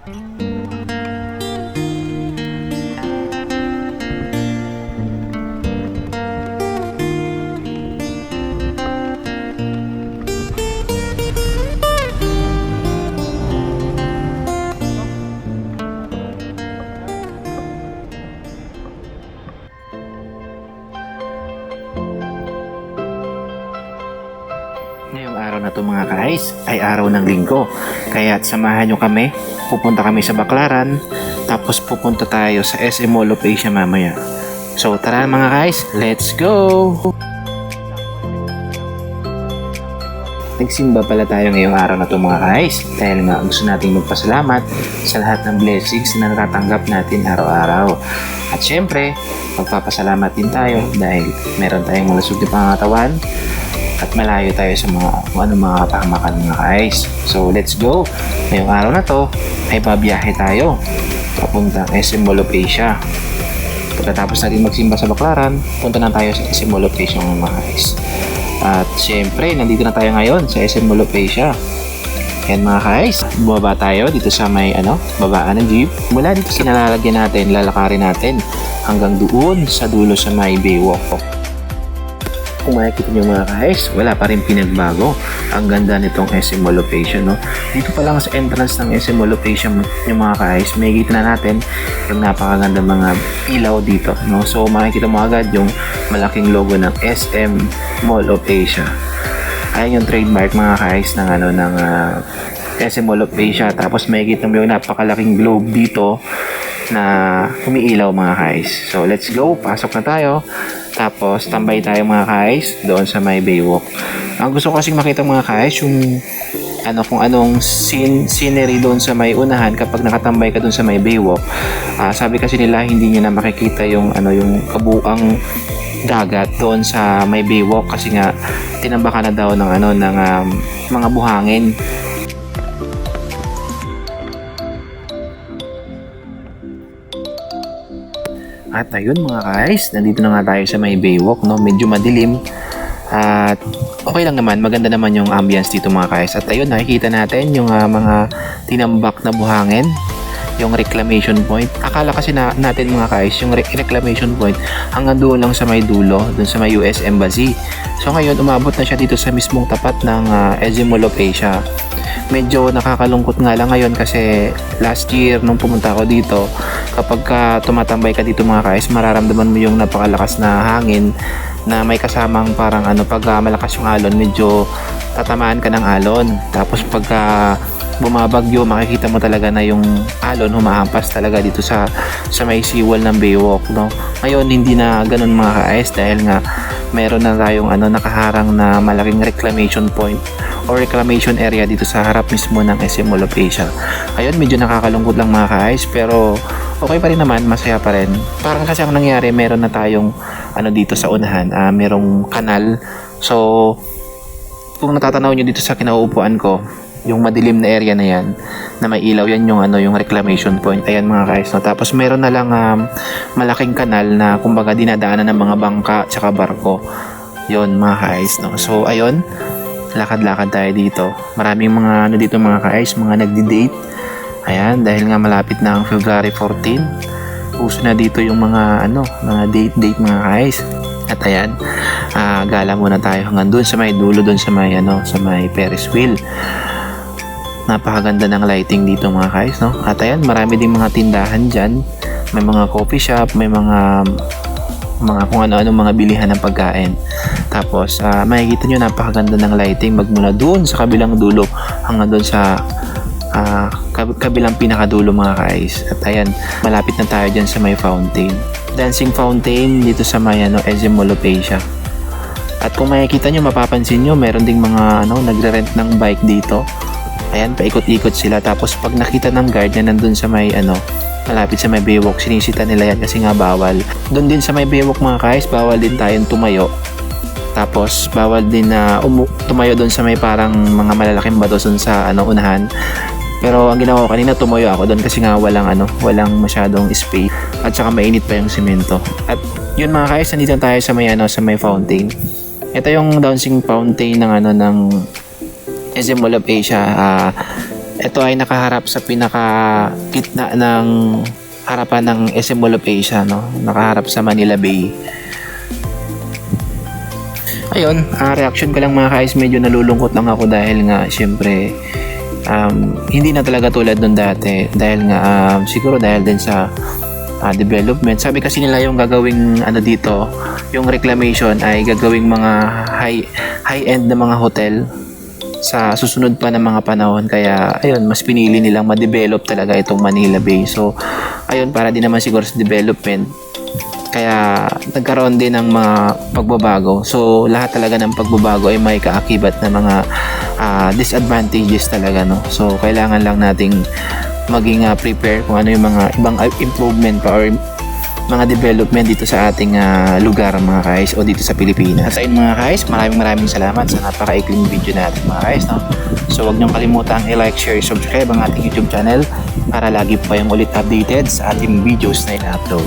Ngayong araw na to mga ka-ice ay araw ng linggo. Kaya samahan nyo kami. Pupunta kami sa Baclaran. Tapos pupunta tayo sa SM Mall of Asia mamaya. So tara mga ka-ice, let's go! Nagsimba pala tayo ngayong araw na to mga ka-ice. Dahil nga gusto nating magpasalamat sa lahat ng blessings na natatanggap natin araw-araw. At syempre, magpapasalamat din tayo dahil meron tayong malusog na pangatawan at malayo tayo sa mga kapahamakan mga ka-ice. So let's go! Ngayong araw na to ay babiyahe tayo papuntang SM Mall of Asia. Pagkatapos natin magsimba sa Baclaran, punta na tayo sa SM Mall of Asia mga ka-ice. At syempre, nandito na tayo ngayon sa SM Mall of Asia. Ayan mga ka-ice, bumaba tayo dito sa may babaan ng jeep. Mula dito sa nalalagyan natin, lalakarin natin hanggang doon sa dulo sa may Baywalk. Kung makikita nyo mga ka-ice, wala pa rin pinagbago. Ang ganda nitong SM Mall of Asia, no? Dito pa lang sa entrance ng SM Mall of Asia, yung mga ka-ice, makikita na natin yung napakaganda mga ilaw dito, no? So makikita mo agad yung malaking logo ng SM Mall of Asia. Ayan yung trademark mga ka-ice ng SM Mall of Asia. Tapos makikita mo yung napakalaking globe dito na umiilaw mga ka-ice. So let's go, pasok na tayo. Tapos tambay tayo mga ka-ice doon sa may Baywalk. Ang gusto ko kasing makita mga ka-ice yung kung anong scenery doon sa may unahan kapag nakatambay ka doon sa may Baywalk. Sabi kasi nila hindi niya na makikita yung kabuang dagat doon sa may Baywalk kasi nga tinambakan na daw ng mga buhangin. At ayun mga ka-ice, nandito na nga tayo sa may Baywalk, no? Medyo madilim. At okay lang naman, maganda naman yung ambience dito mga ka-ice. At ayun, nakikita natin yung mga tinambak na buhangin, yung reclamation point. Akala kasi natin mga ka-ice, yung reclamation point hanggang doon lang sa may dulo, doon sa may US Embassy. So ngayon, umabot na siya dito sa mismong tapat ng SM Mall of Asia. Medyo nakakalungkot nga lang ngayon kasi last year nung pumunta ako dito, kapag tumatambay ka dito mga ka-ice, mararamdaman mo yung napakalakas na hangin na may kasamang parang pag malakas yung alon, medyo tatamaan ka ng alon. Tapos pagka bumabagyo, makikita mo talaga na yung alon humahampas talaga dito sa may seawall ng Baywalk, no? Ngayon hindi na ganun mga ka-ice dahil nga meron na tayong nakaharang na malaking reclamation point or reclamation area dito sa harap mismo ng SM Mall of Asia. Ayun, medyo nakakalungkot lang mga ka-ice pero okay pa rin naman, masaya pa rin. Parang kasi ang nangyari, meron na tayong dito sa unahan, merong kanal. So kung natatanaw nyo dito sa kinauupuan ko, yung madilim na area na yan na may ilaw, yan yung yung reclamation point. Ayan mga ka-ice, no? Tapos meron na lang malaking kanal na kumbaga dinadaanan ng mga bangka tsaka barko. Yon mga ka-ice, no? So ayun, lakad-lakad tayo dito. Maraming mga dito mga ka-ice, mga nagdi-date. Ayan, dahil nga malapit na ang February 14. Uso na dito yung mga mga date mga ka-ice. At ayan, gala muna tayo hanggang doon sa may dulo, doon sa may Ferris wheel. Napakaganda ng lighting dito mga ka-ice, no? At ayan, marami ding mga tindahan dyan. May mga coffee shop, may mga kung ano-ano mga bilihan ng pagkain. Tapos makikita nyo napakaganda ng lighting magmula doon sa kabilang dulo hanggang doon sa kabilang pinakadulo mga ka-ice. At ayan, malapit na tayo dyan sa may fountain, dancing fountain dito sa may SM Mall of Asia. At kung makikita nyo, mapapansin nyo, meron ding mga nagre-rent ng bike dito. Ayan, paikot-ikot sila. Tapos pag nakita ng guard na nandun sa may malapit sa may Baywalk, sinisita nila yan kasi nga bawal. Doon din sa may Baywalk mga ka-ice, bawal din tayong tumayo. Tapos bawal din na tumayo doon sa may parang mga malalaking bato doon sa unahan. Pero ang ginawa ko kanina, tumayo ako doon kasi nga walang masyadong space at saka mainit pa yung semento. At yun mga ka-ice, nandito tayo sa may fountain. Ito yung dancing fountain ng SM Mall of Asia. Ito ay nakaharap sa pinaka gitna ng harapan ng SM Mall of Asia, no? Nakaharap sa Manila Bay. Ayun, reaction ko lang mga guys, medyo nalulungkot lang ako dahil nga syempre hindi na talaga tulad nung dati dahil nga siguro dahil din sa development. Sabi kasi nila yung gagawing dito, yung reclamation ay gagawing mga high-end na mga hotel sa susunod pa ng mga panahon, kaya ayun, mas pinili nilang ma-develop talaga itong Manila Bay. So ayun, para din naman siguro sa development, kaya nagkaroon din ng mga pagbabago. So lahat talaga ng pagbabago ay may kaakibat na mga disadvantages talaga, no? So kailangan lang nating maging prepare kung ano yung mga ibang improvement pa or mga development dito sa ating lugar mga guys, o dito sa Pilipinas. At ayun mga guys, maraming salamat sa napaka-ikling video natin mga guys, no? So huwag niyong kalimutang i-like, share, subscribe ang ating YouTube channel para lagi po kayong ulit updated sa ating videos na ina-upload.